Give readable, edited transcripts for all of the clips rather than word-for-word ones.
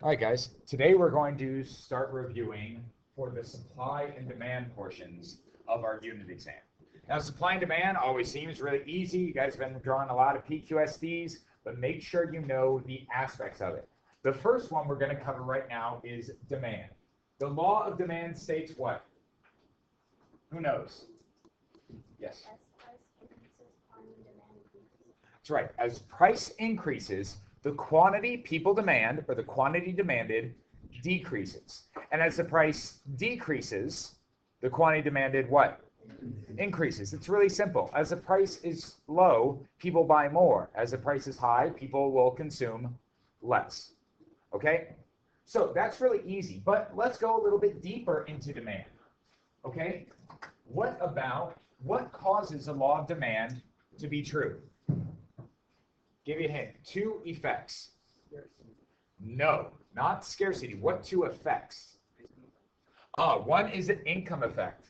All right, guys. Today we're going to start reviewing for the supply and demand portions of our unit exam. Now, supply and demand always seems really easy. You guys have been drawing a lot of PQSDs, but make sure you know the aspects of it. The first one we're going to cover right now is demand. The law of demand states what? Who knows? Yes. That's right. As price increases, the quantity people demand, or the quantity demanded, decreases. And as the price decreases, the quantity demanded what? Increases. It's really simple. As the price is low, people buy more. As the price is high, people will consume less. Okay? So that's really easy. But let's go a little bit deeper into demand. Okay? What causes the law of demand to be true? Give you a hint. Two effects. No, not scarcity. What two effects? One is the income effect.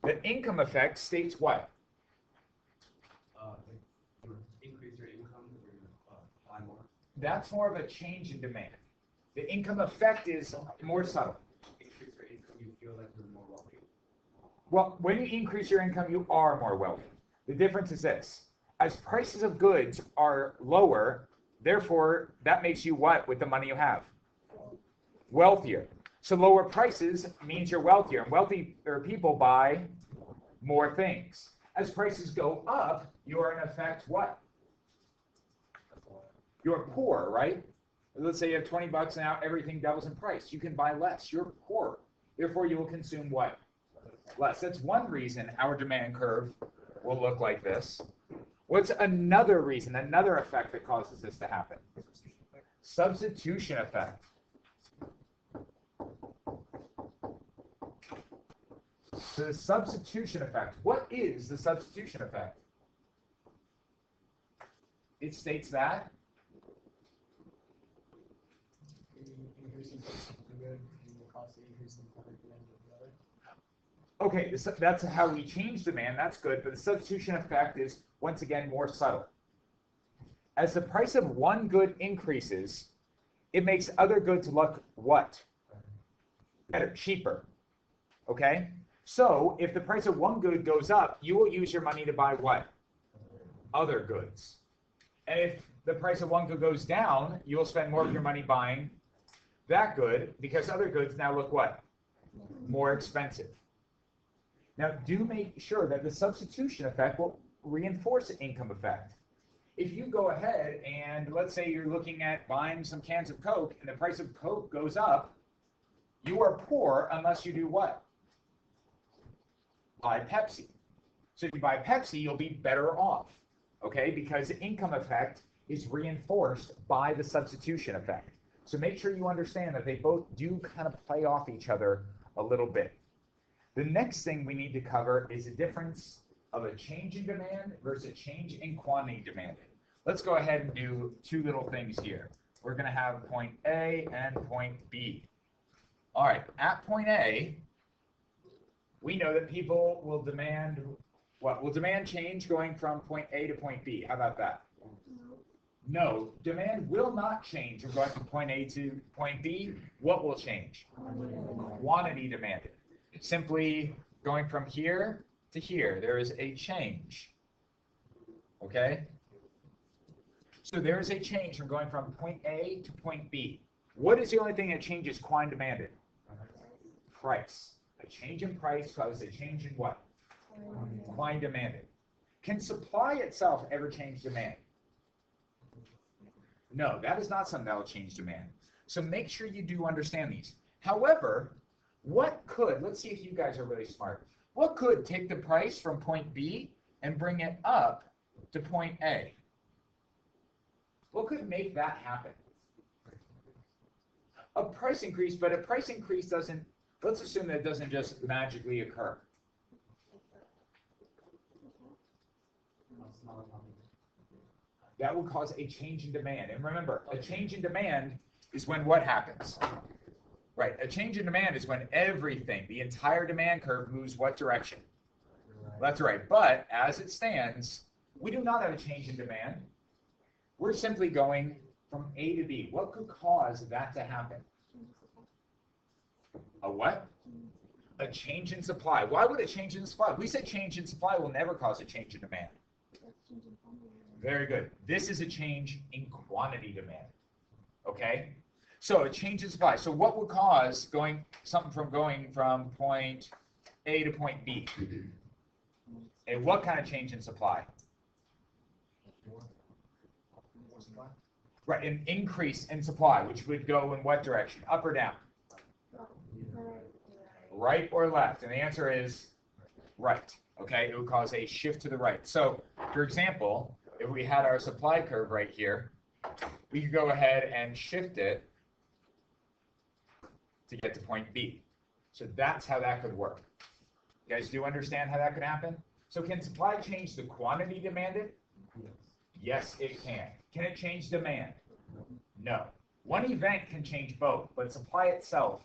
The income effect states what? Increase your income, buy more. That's more of a change in demand. The income effect is more subtle. Increase your income, you feel like you're more wealthy. Well, when you increase your income, you are more wealthy. The difference is this. As prices of goods are lower, therefore, that makes you what with the money you have? Wealthier. So lower prices means you're wealthier. And wealthier people buy more things. As prices go up, you are in effect what? You're poor, right? Let's say you have 20 bucks now, everything doubles in price. You can buy less. You're poor. Therefore, you will consume what? Less. That's one reason our demand curve will look like this. What's another reason, another effect that causes this to happen? Substitution effect. So the substitution effect. What is the substitution effect? It states that okay, that's how we change demand. That's good. But the substitution effect is, once again, more subtle. As the price of one good increases, it makes other goods look what? Better, cheaper. Okay? So if the price of one good goes up, you will use your money to buy what? Other goods. And if the price of one good goes down, you will spend more of your money buying that good because other goods now look what? More expensive. Now, do make sure that the substitution effect will reinforce the income effect. If you go ahead and let's say you're looking at buying some cans of Coke and the price of Coke goes up, you are poor unless you do what? Buy Pepsi. So if you buy Pepsi, you'll be better off, okay? Because the income effect is reinforced by the substitution effect. So make sure you understand that they both do kind of play off each other a little bit. The next thing we need to cover is the difference of a change in demand versus a change in quantity demanded. Let's go ahead and do two little things here. We're going to have point A and point B. All right, at point A, we know that people will demand what? Will demand change going from point A to point B? How about that? No, demand will not change from going from point A to point B. What will change? Quantity demanded. Simply going from here to here, there is a change. Okay? So there is a change from going from point A to point B. What is the only thing that changes quantity demanded? Price. A change in price causes a change in what? Quantity demanded. Can supply itself ever change demand? No, that is not something that will change demand. So make sure you do understand these. However, what could, let's see if you guys are really smart, what could take the price from point B and bring it up to point A? What could make that happen? A price increase, but a price increase doesn't, let's assume that it doesn't just magically occur. That will cause a change in demand. And remember, a change in demand is when what happens? Right, a change in demand is when everything, the entire demand curve moves what direction? That's right, but as it stands, we do not have a change in demand. We're simply going from A to B. What could cause that to happen? A what? A change in supply. Why would a change in supply? We said change in supply will never cause a change in demand. Very good. This is a change in quantity demand. Okay? So a change in supply. So what would cause something from going from point A to point B? And what kind of change in supply? Right, an increase in supply, which would go in what direction? Up or down? Right or left? And the answer is right. Okay, it would cause a shift to the right. So, for example, if we had our supply curve right here, we could go ahead and shift it to get to point B. So that's how that could work. You guys do understand how that could happen? So can supply change the quantity demanded? Yes, it can. Can it change demand? No. One event can change both, but supply itself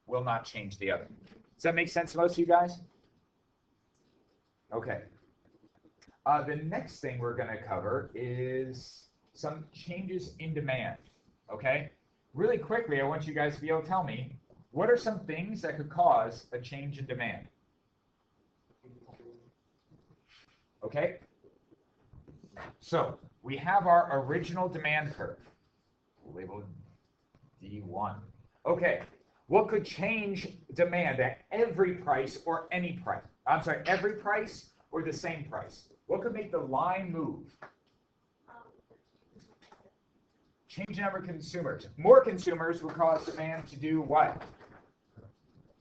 will not change the other. Does that make sense to most of you guys? Okay. The next thing we're going to cover is some changes in demand. Okay? Really quickly, I want you guys to be able to tell me, what are some things that could cause a change in demand? Okay? So, we have our original demand curve, labeled D1. Okay, what could change demand at every price or any price? I'm sorry, every price or the same price? What could make the line move? Change the number of consumers. More consumers would cause demand to do what?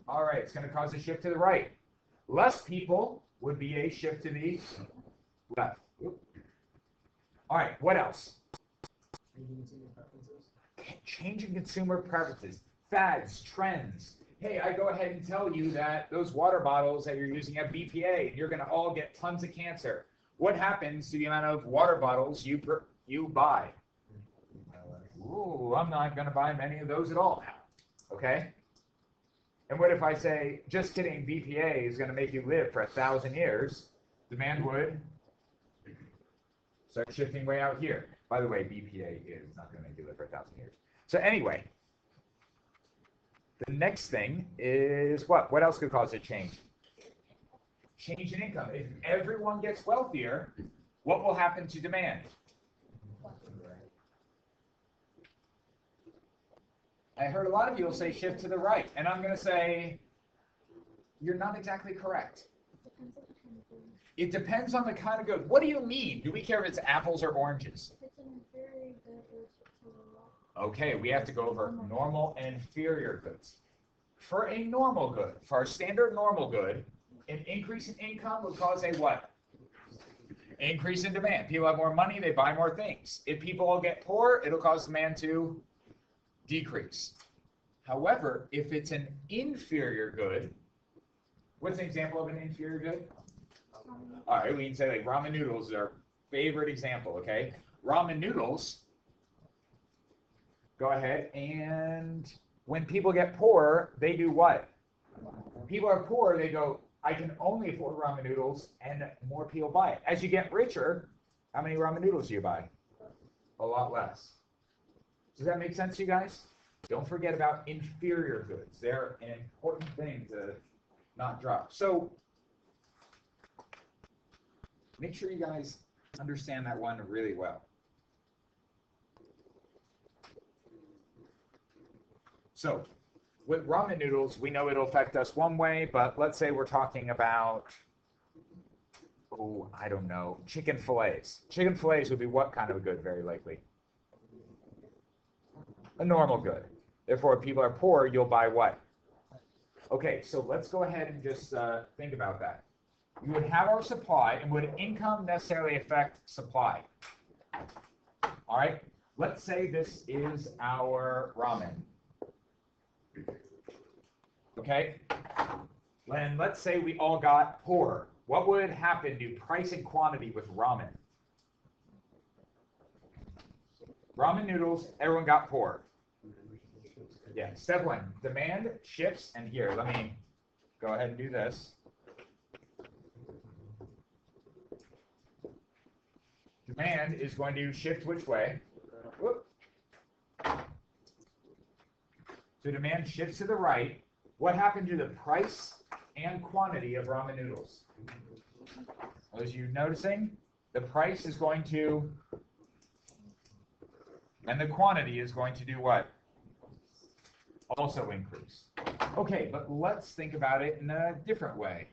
All right, it's going to cause a shift to the right. Less people would be a shift to the left. All right, what else? Changing consumer preferences, fads, trends. Hey, I go ahead and tell you that those water bottles that you're using have BPA, and you're going to all get tons of cancer. What happens to the amount of water bottles you buy? Ooh, I'm not going to buy many of those at all now. Okay? And what if I say, just kidding, BPA is going to make you live for 1,000 years? Demand would start shifting way out here. By the way, BPA is not going to make you live for 1,000 years. So anyway, the next thing is what? What else could cause a change? Change in income. If everyone gets wealthier, what will happen to demand? I heard a lot of you will say shift to the right, and I'm going to say you're not exactly correct. It depends on the kind of good. What do you mean? Do we care if it's apples or oranges? Okay, we have to go over normal and inferior goods. For a normal good, for our standard normal good, an increase in income would cause a what? Increase in demand. People have more money, they buy more things. If people all get poor, it'll cause demand to decrease. However, if it's an inferior good, what's an example of an inferior good? All right, we can say like ramen noodles is our favorite example, okay? Ramen noodles, go ahead, and when people get poor, they do what? When people are poor, they go, I can only afford ramen noodles, and more people buy it. As you get richer, how many ramen noodles do you buy? A lot less. Does that make sense to you guys? Don't forget about inferior goods. They're an important thing to not drop. So make sure you guys understand that one really well. So with ramen noodles, we know it'll affect us one way, but let's say we're talking about, oh, I don't know, chicken fillets. Chicken fillets would be what kind of a good, very likely? A normal good. Therefore, if people are poor, you'll buy what? Okay, so let's go ahead and just think about that. We would have our supply, and would income necessarily affect supply? All right, let's say this is our ramen. Okay, and let's say we all got poor. What would happen to price and quantity with ramen? Ramen noodles, everyone got poor. Yeah, step one, demand shifts, and here, let me go ahead and do this. Demand is going to shift which way? Whoop. So demand shifts to the right. What happened to the price and quantity of ramen noodles? As you're noticing, the price is going to, and the quantity is going to do what? Also increase. Okay, but let's think about it in a different way.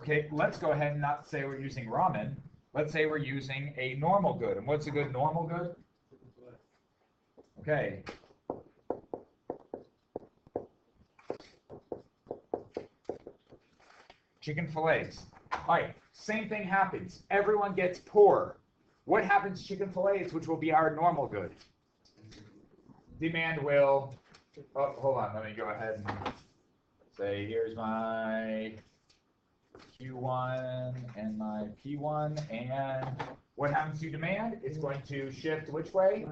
Okay, let's go ahead and not say we're using ramen. Let's say we're using a normal good. And what's a good normal good? Okay. Chicken fillets. All right, same thing happens. Everyone gets poor. What happens to chicken fillets, which will be our normal good? Demand will, oh, hold on, let me go ahead and say, here's my Q1 and my P1, and what happens to demand? It's going to shift which way?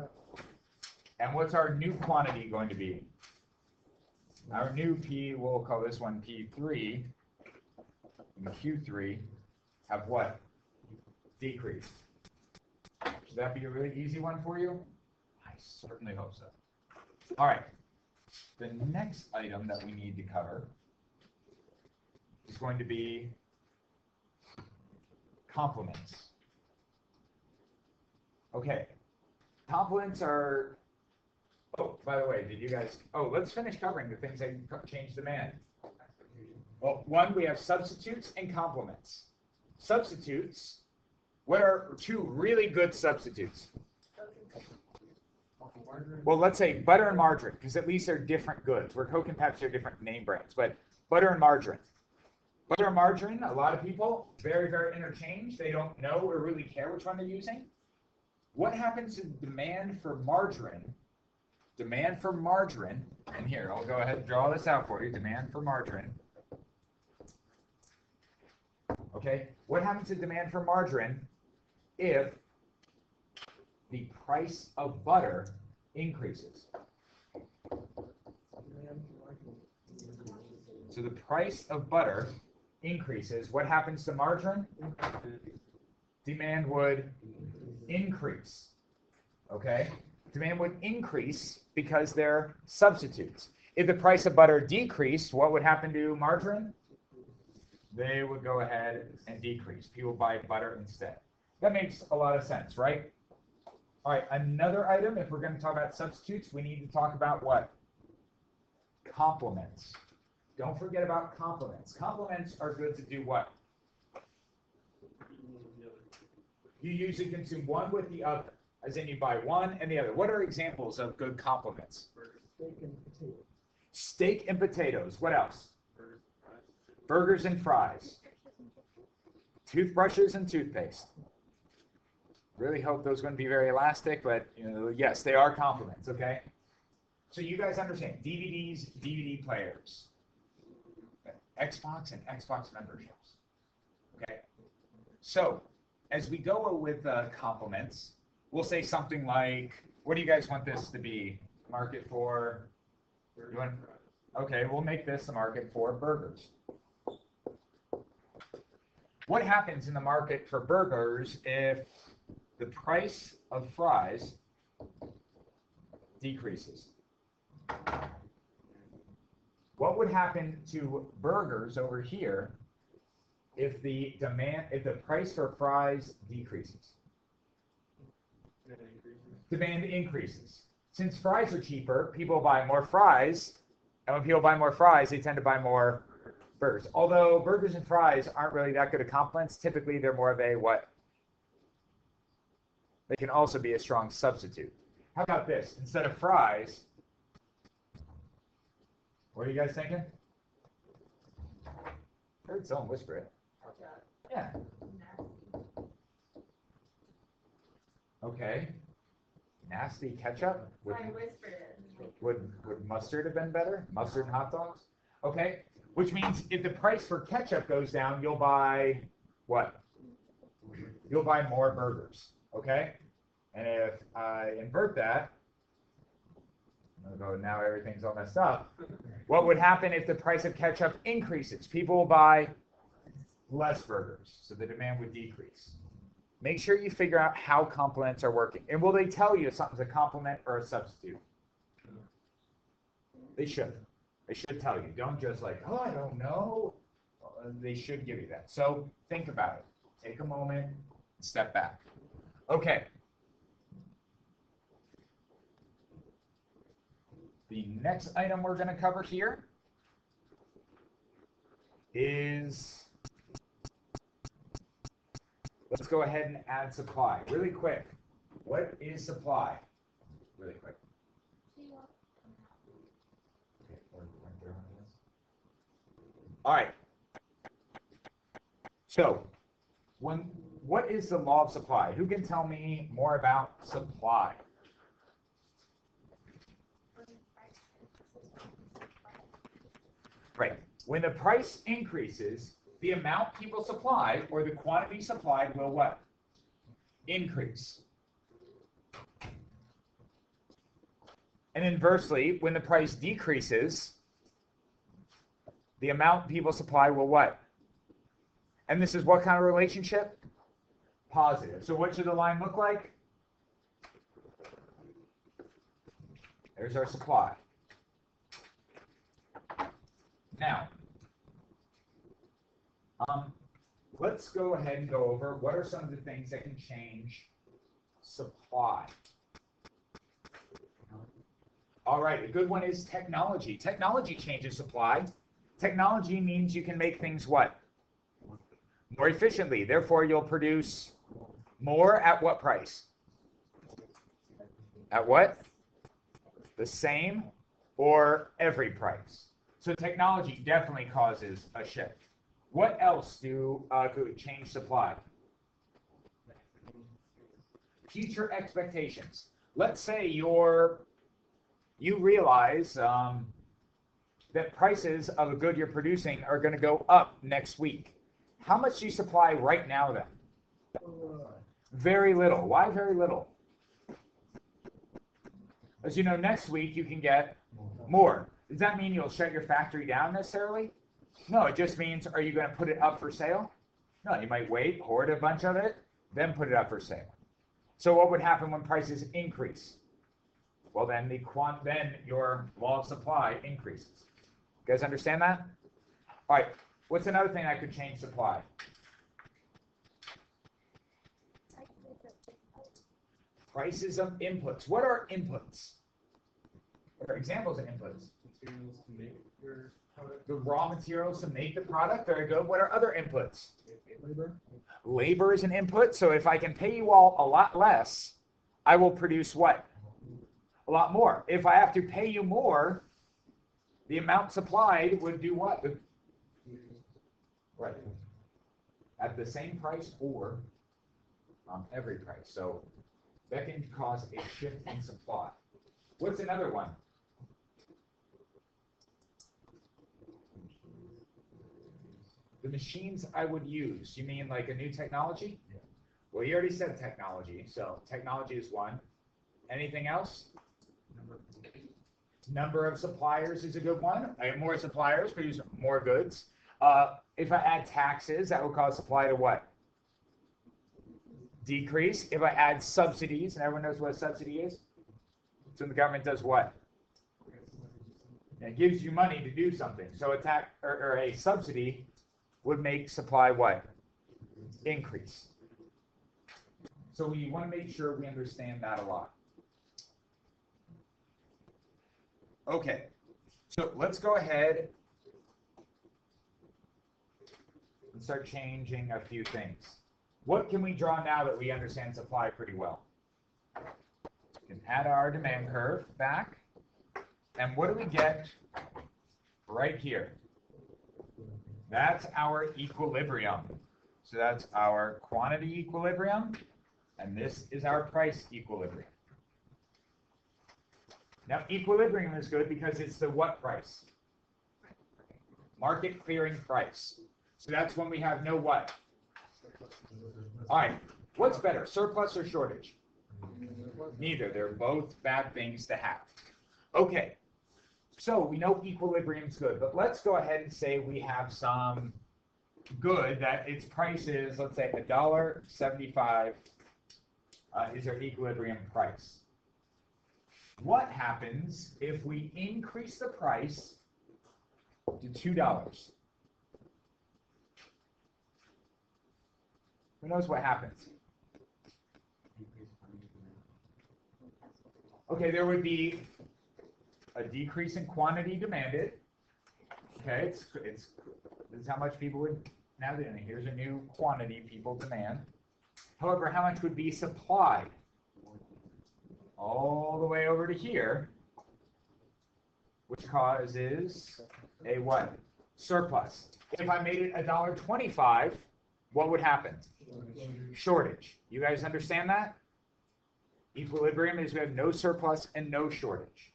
And what's our new quantity going to be? Our new P, we'll call this one P3, and Q3 have what? Decreased. Should that be a really easy one for you? I certainly hope so. All right, the next item that we need to cover is going to be complements. Okay, complements are, oh, by the way, did you guys, oh, let's finish covering the things that change demand. Well, one, we have substitutes and complements. Substitutes, what are two really good substitutes? Well, let's say butter and margarine, because at least they're different goods. Where Coke and Pepsi are different name brands, but butter and margarine. Butter and margarine, a lot of people, very, very interchange. They don't know or really care which one they're using. What happens to demand for margarine? Demand for margarine, and here, I'll go ahead and draw this out for you. Demand for margarine. Okay, what happens to demand for margarine if the price of butter increases? So the price of butter increases. What happens to margarine? Demand would increase. Okay? Demand would increase because they're substitutes. If the price of butter decreased, what would happen to margarine? They would go ahead and decrease. People buy butter instead. That makes a lot of sense, right? All right, another item, if we're going to talk about substitutes, we need to talk about what? Complements. Don't forget about complements. Complements are good to do what? You usually consume one with the other, as in you buy one and the other. What are examples of good complements? Steak and potatoes. Steak and potatoes. What else? Burgers and fries. Toothbrushes and toothpaste. Really hope those are going to be very elastic, but yes, they are complements, okay? So you guys understand, DVDs, DVD players, Xbox and Xbox memberships, okay? So as we go with complements, we'll say something like, what do you guys want this to be? Market for? Okay, we'll make this the market for burgers. What happens in the market for burgers if the price of fries decreases? What would happen to burgers over here if the price for fries decreases? Demand increases. Since fries are cheaper, people buy more fries, and when people buy more fries, they tend to buy more burgers. Although burgers and fries aren't really that good of complements, typically they're more of a what? They can also be a strong substitute. How about this? Instead of fries, what are you guys thinking? I heard someone whisper it. Yeah. Okay. Nasty ketchup? I whispered it. Would mustard have been better? Mustard and hot dogs? Okay. Which means if the price for ketchup goes down, you'll buy what? You'll buy more burgers. Okay? And if I invert that, now everything's all messed up. What would happen if the price of ketchup increases? People will buy less burgers, so the demand would decrease. Make sure you figure out how complements are working. And will they tell you if something's a complement or a substitute? They should. They should tell you. Don't just like, oh, I don't know. They should give you that. So think about it. Take a moment, step back. Okay. The next item we're going to cover here is, let's go ahead and add supply. Really quick. What is supply? Really quick. All right. So, what is the law of supply? Who can tell me more about supply? Right. When the price increases, the amount people supply or the quantity supplied will what? Increase. And inversely, when the price decreases, the amount people supply will what? And this is what kind of relationship? Positive. So what should the line look like? There's our supply. Now, let's go ahead and go over what are some of the things that can change supply. All right, a good one is technology. Technology changes supply. Technology means you can make things what? More efficiently. Therefore, you'll produce more at what price? At what? The same or every price. So technology definitely causes a shift. What else could change supply? Future expectations. Let's say you realize that prices of a good you're producing are going to go up next week. How much do you supply right now then? Very little. Why very little? As you know, next week you can get more. Does that mean you'll shut your factory down necessarily? No, it just means, are you going to put it up for sale? No, you might wait, hoard a bunch of it, then put it up for sale. So what would happen when prices increase? Well, then your law of supply increases. You guys understand that? All right. What's another thing that could change supply? Prices of inputs. What are inputs? What are examples of inputs? Materials to make your product. The raw materials to make the product. Very good. What are other inputs? Labor. Labor is an input. So if I can pay you all a lot less, I will produce what? A lot more. If I have to pay you more, the amount supplied would do what? Right. At the same price or every price. So that can cause a shift in supply. What's another one? The machines I would use. You mean like a new technology? Yeah. Well, you already said technology. So technology is one. Anything else? Number of suppliers is a good one. I have more suppliers, produce more goods. If I add taxes, that will cause supply to what? Decrease. If I add subsidies, and everyone knows what a subsidy is? So the government does what? It gives you money to do something. So a tax or a subsidy would make supply what? Increase. So we want to make sure we understand that a lot. Okay, so let's go ahead and start changing a few things. What can we draw now that we understand supply pretty well? We can add our demand curve back. And what do we get right here? That's our equilibrium. So that's our quantity equilibrium, and this is our price equilibrium. Now, equilibrium is good because it's the what price? Market clearing price. So that's when we have no what? All right. What's better, surplus or shortage? Neither. They're both bad things to have. Okay. So we know equilibrium is good, but let's go ahead and say we have some good that its price is, let's say, $1.75 is our equilibrium price. What happens if we increase the price to $2? Who knows what happens? Okay, there would be a decrease in quantity demanded. Okay, this is how much people would now do. Here's a new quantity people demand. However, how much would be supplied? All the way over to here, which causes a what? Surplus. If I made it $1.25, what would happen? Shortage. You guys understand that? Equilibrium is we have no surplus and no shortage.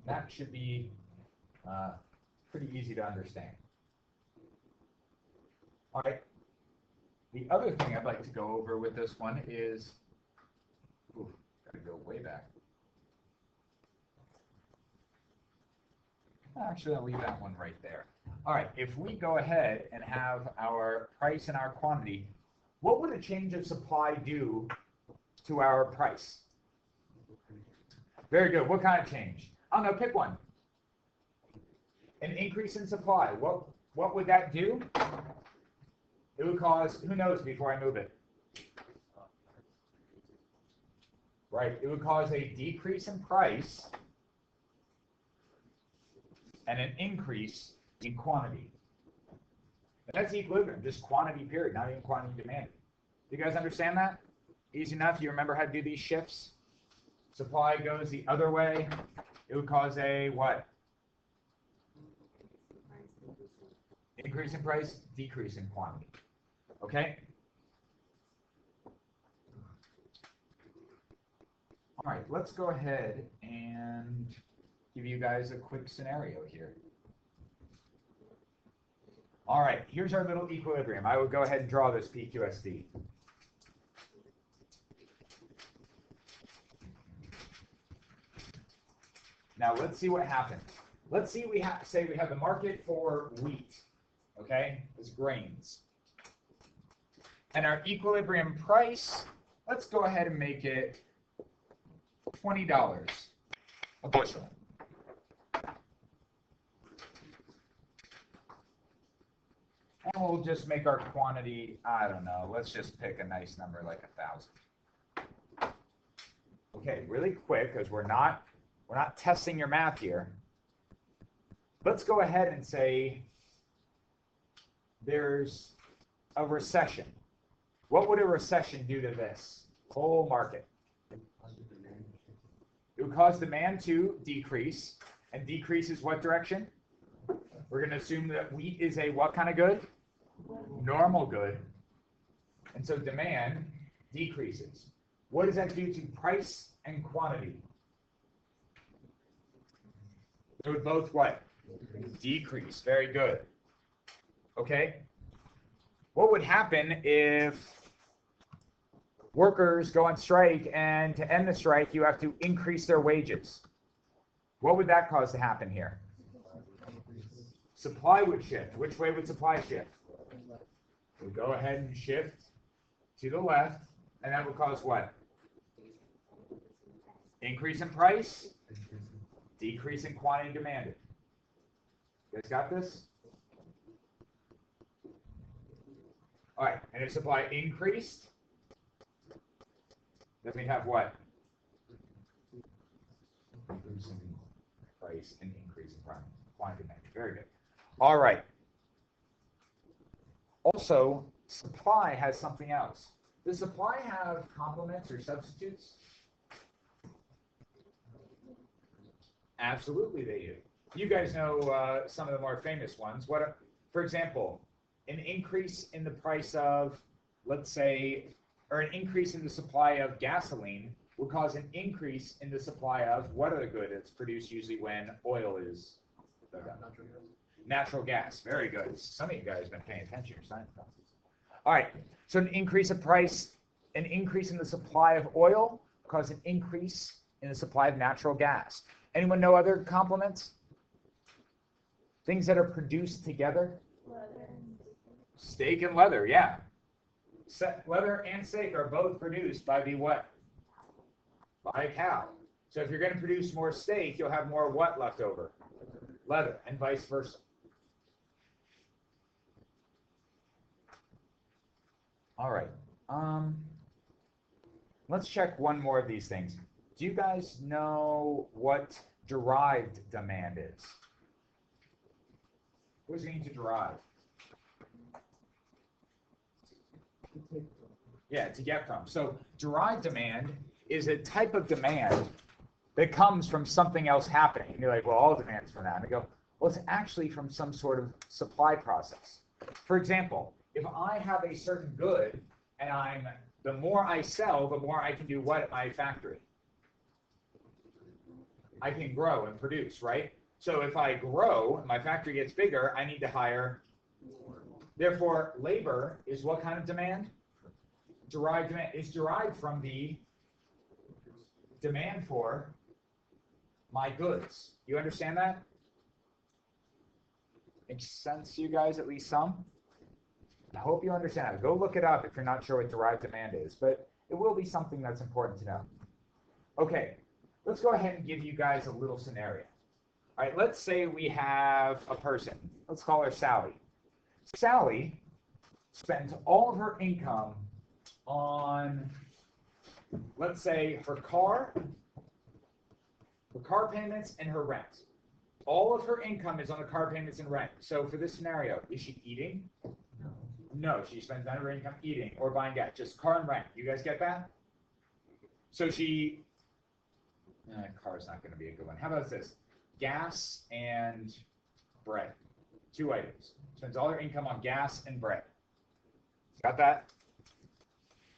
That should be pretty easy to understand. All right. The other thing I'd like to go over with this one is, got to go way back. Actually, I'll leave that one right there. All right, if we go ahead and have our price and our quantity, what would a change of supply do to our price? Very good. What kind of change? I'm going to pick one. An increase in supply. What would that do? It would cause, who knows before I move it? Right, it would cause a decrease in price and an increase in quantity. And that's equilibrium, just quantity period, not even quantity demanded. Do you guys understand that? Easy enough. You remember how to do these shifts? Supply goes the other way. It would cause a what? Increase in price, decrease in quantity. Okay? All right, let's go ahead and give you guys a quick scenario here. All right, here's our little equilibrium. I would go ahead and draw this PQSD. Now let's see what happens. Let's see, say we have the market for wheat, okay, as grains. And our equilibrium price, let's go ahead and make it $20 a bushel. And we'll just make our quantity, I don't know, let's just pick a nice number like 1,000. Okay, really quick, because we're not testing your math here. Let's go ahead and say there's a recession. What would a recession do to this whole market? It would cause demand to decrease, and decrease is what direction? We're going to assume that wheat is a what kind of good? Normal good. And so demand decreases. What does that do to price and quantity? It would both what? Decrease. Very good. Okay. What would happen if workers go on strike, and to end the strike, you have to increase their wages? What would that cause to happen here? Supply would shift. Which way would supply shift? We'll go ahead and shift to the left, and that would cause what? Increase in price, decrease in quantity demanded. You guys got this? All right, and if supply increased, then we have what? Increase in price and increase in quantity demanded. Very good. All right. Also, supply has something else. Does supply have complements or substitutes? Absolutely they do. You guys know some of the more famous ones. For example, an increase in the price of, let's say, or an increase in the supply of gasoline would cause an increase in the supply of what other good that's produced usually when oil is natural gas. Very good. Some of you guys have been paying attention to your science classes. All right. So an increase of price, an increase in the supply of oil cause an increase in the supply of natural gas. Anyone know other complements? Things that are produced together? Leather. Steak and leather, yeah. Leather and steak are both produced by the what? By a cow. So if you're going to produce more steak, you'll have more what left over? Leather, and vice versa. All right. Let's check one more of these things. Do you guys know what derived demand is? What does it mean to derive? Yeah, to get from. So derived demand is a type of demand that comes from something else happening. And you're like, well, all demand is from that. And I go, well, it's actually from some sort of supply process. For example, if I have a certain good and the more I sell, the more I can do what at my factory? I can grow and produce, right? So if I grow and my factory gets bigger, I need to hire. Therefore, labor is what kind of demand? Derived demand. It's derived from the demand for my goods. You understand that? Makes sense to you guys, at least some? I hope you understand it. Go look it up if you're not sure what derived demand is, but it will be something that's important to know. Okay, let's go ahead and give you guys a little scenario. All right, let's say we have a person. Let's call her Sally. Sally spends all of her income on, let's say, her car payments, and her rent. All of her income is on the car payments and rent. So for this scenario, is she eating? No, she spends none of her income eating or buying gas, just car and rent. You guys get that? So car's not going to be a good one. How about this? Gas and bread. 2 items. Spends all her income on gas and bread. Got that?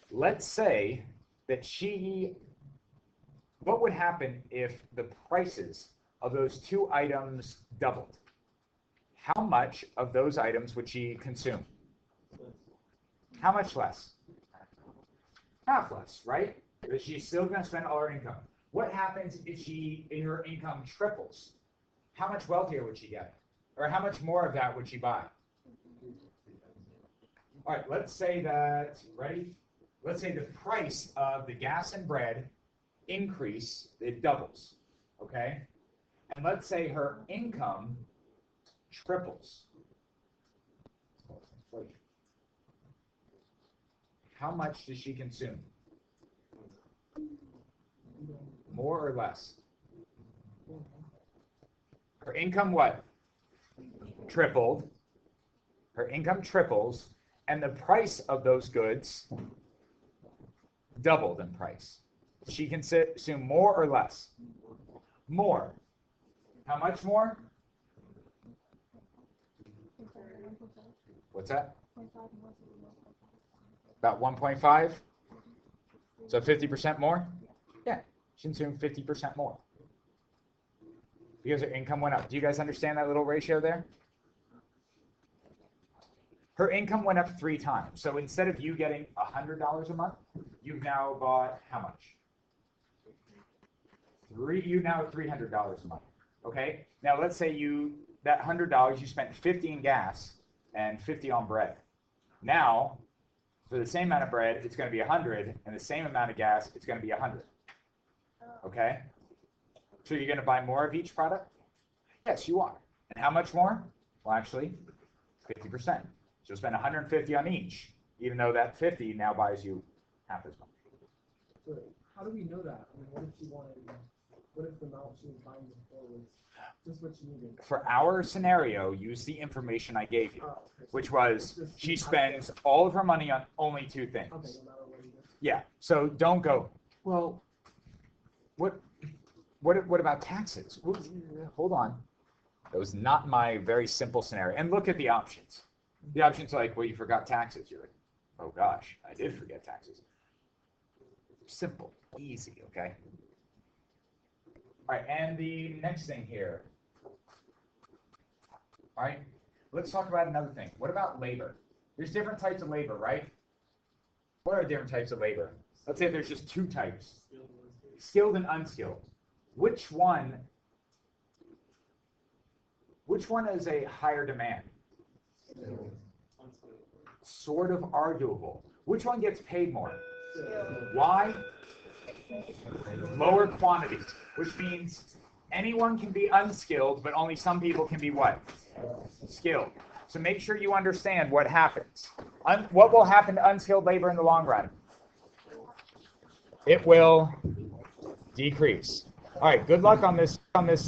Let's say that what would happen if the prices of those 2 items doubled? How much of those items would she consume? How much less? Half less, right? But she's still going to spend all her income. What happens if her income triples? How much wealthier would she get? Or how much more of that would she buy? All right, let's say that, ready? Let's say the price of the gas and bread increase, it doubles, okay? And let's say her income triples. How much does she consume? More or less? Her income what? Tripled. Her income triples, and the price of those goods doubled in price. She can consume more or less? More. How much more? What's that? About 1.5? So 50% more? Yeah, she consumed 50% more. Because her income went up. Do you guys understand that little ratio there? Her income went up 3 times. So instead of you getting $100 a month, you've now bought how much? You now have $300 a month. Okay? Now let's say that $100 you spent 50 in gas and 50 on bread. Now, for the same amount of bread, it's going to be 100, and the same amount of gas, it's going to be 100. Okay? So you're going to buy more of each product? Yes, you are. And how much more? Well, actually, 50%. So you'll spend 150 on each, even though that 50 now buys you half as much. So how do we know that? I mean, what if the amount she was buying before was just what she needed? For our scenario, use the information I gave you, Okay. which was she spends all of her money on only 2 things. Okay, no matter what you do. Yeah, so don't go, well, what about taxes? Hold on. That was not my very simple scenario. And look at the options. The options like, well, you forgot taxes. You're like, oh gosh, I did forget taxes. Simple, easy, okay? All right, and the next thing here. All right, let's talk about another thing. What about labor? There's different types of labor, right? What are different types of labor? Let's say there's just 2 types. Skilled and unskilled. Which one is a higher demand? Sort of arguable. Which one gets paid more? Why? Lower quantities, which means anyone can be unskilled, but only some people can be what? Skilled. So make sure you understand what happens. What will happen to unskilled labor in the long run? It will decrease. All right, good luck on this